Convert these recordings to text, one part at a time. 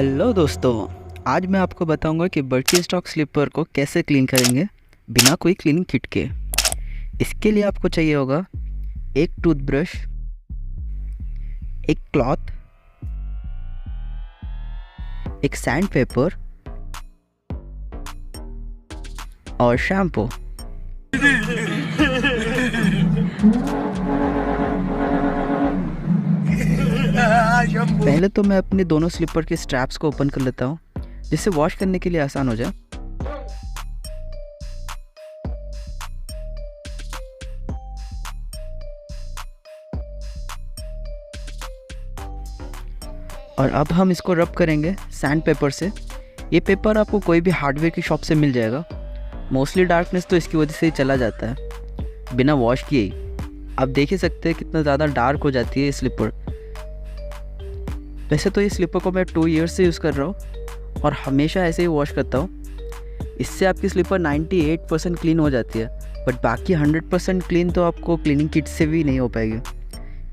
Hello दोस्तों, आज मैं आपको बताऊंगा कि बर्कनस्टॉक स्लीपर को कैसे क्लीन करेंगे बिना कोई क्लीनिंग किट के। इसके लिए आपको चाहिए होगा एक टूथब्रश, एक क्लॉथ, एक सैंड पेपर और शैम्पू। पहले तो मैं अपने दोनों स्लीपर के स्ट्रैप्स को ओपन कर लेता हूँ जिससे वॉश करने के लिए आसान हो जाए। और अब हम इसको रब करेंगे सैंड पेपर से। ये पेपर आपको कोई भी हार्डवेयर की शॉप से मिल जाएगा। मोस्टली डार्कनेस तो इसकी वजह से ही चला जाता है बिना वॉश किए ही। आप देख ही सकते हैं कितना ज़्यादा डार्क हो जाती है ये स्लीपर। वैसे तो ये स्लीपर को मैं 2 ईयर्स से यूज़ कर रहा हूँ और हमेशा ऐसे ही वॉश करता हूँ। इससे आपकी स्लीपर 98% क्लीन हो जाती है, बट बाकी 100% क्लीन तो आपको क्लीनिंग किट से भी नहीं हो पाएगी।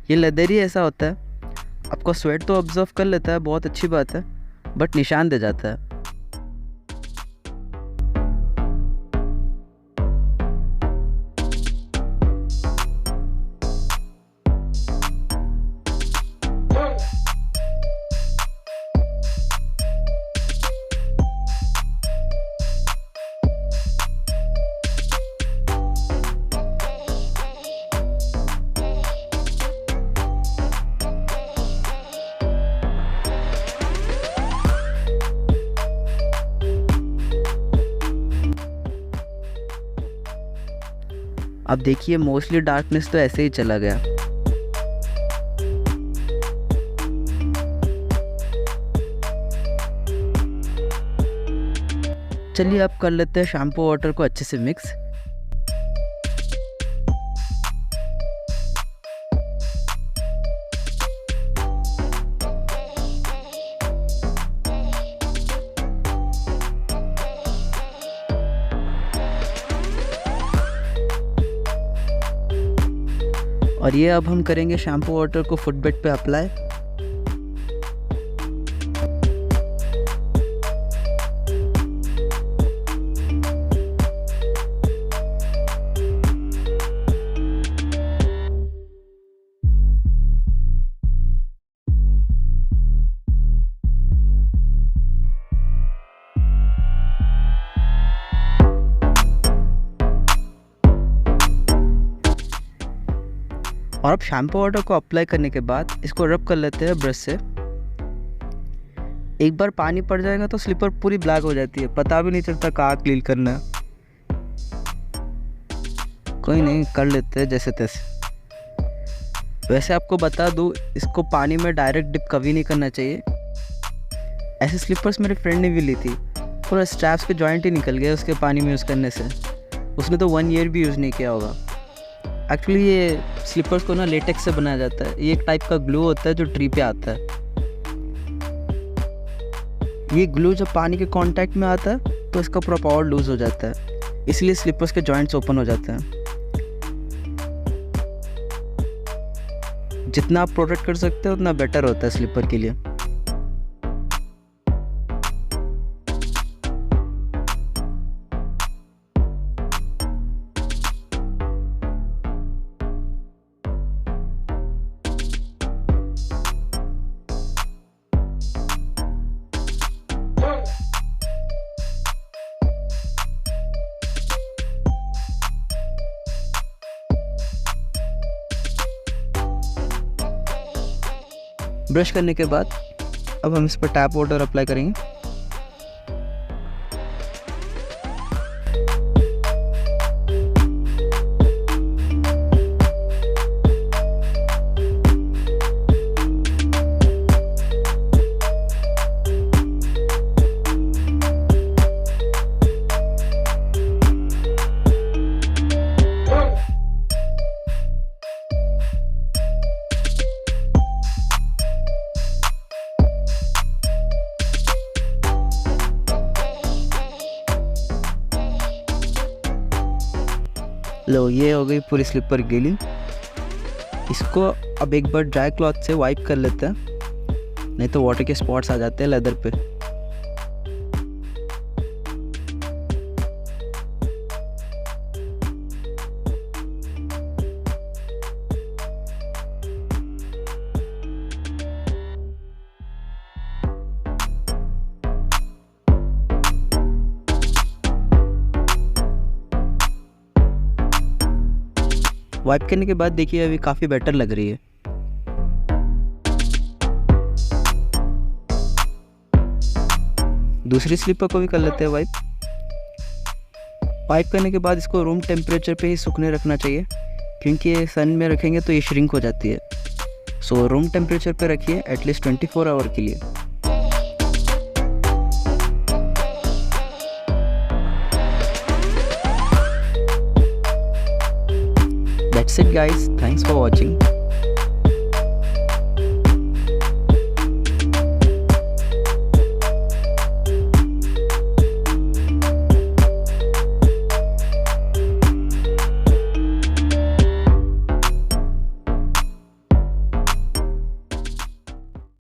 ये लेदर ही ऐसा होता है, आपका स्वेट तो ऑब्जर्व कर लेता है, बहुत अच्छी बात है, बट निशान दे जाता है। अब देखिए मोस्टली डार्कनेस तो ऐसे ही चला गया। चलिए अब कर लेते हैं शैम्पू वाटर को अच्छे से मिक्स। और ये अब हम करेंगे शैम्पू वाटर को फुटबेड पे अप्लाई। और अब शैम्पू वाटर को अप्लाई करने के बाद इसको रब कर लेते हैं ब्रश से। एक बार पानी पड़ जाएगा तो स्लीपर पूरी ब्लैक हो जाती है, पता भी नहीं चलता कहाँ क्लीन करना है। कोई नहीं, कर लेते हैं जैसे तैसे। वैसे आपको बता दूँ, इसको पानी में डायरेक्ट डिप कभी नहीं करना चाहिए। ऐसे स्लीपर्स मेरे फ्रेंड ने भी ली थी, पूरा स्ट्रैप्स के जॉइंट ही निकल गया उसके पानी में यूज़ करने से। उसने तो 1 ईयर भी यूज़ नहीं किया होगा। एक्चुअली ये स्लीपर्स को ना लेटेक्स से बनाया जाता है। ये एक टाइप का ग्लू होता है जो ट्री पे आता है। ये ग्लू जब पानी के कांटेक्ट में आता है तो इसका पूरा पावर लूज हो जाता है, इसलिए स्लीपर्स के जॉइंट्स ओपन हो जाते हैं। जितना आप प्रोटेक्ट कर सकते हो उतना बेटर होता है स्लीपर के लिए। ब्रश करने के बाद अब हम इस पर टैप वाटर अप्लाई करेंगे। लो, ये हो गई पूरी स्लीपर गीली। इसको अब एक बार ड्राई क्लॉथ से वाइप कर लेते हैं। नहीं तो वाटर के स्पॉट्स आ जाते हैं लेदर पे। वाइप करने के बाद देखिए अभी काफ़ी बेटर लग रही है। दूसरी स्लीपर को भी कर लेते हैं वाइप। वाइप करने के बाद इसको रूम टेम्परेचर पे ही सूखने रखना चाहिए, क्योंकि ये सन में रखेंगे तो ये श्रिंक हो जाती है। सो रूम टेम्परेचर पे रखिए एटलीस्ट 24 आवर के लिए। That's it guys, thanks for watching.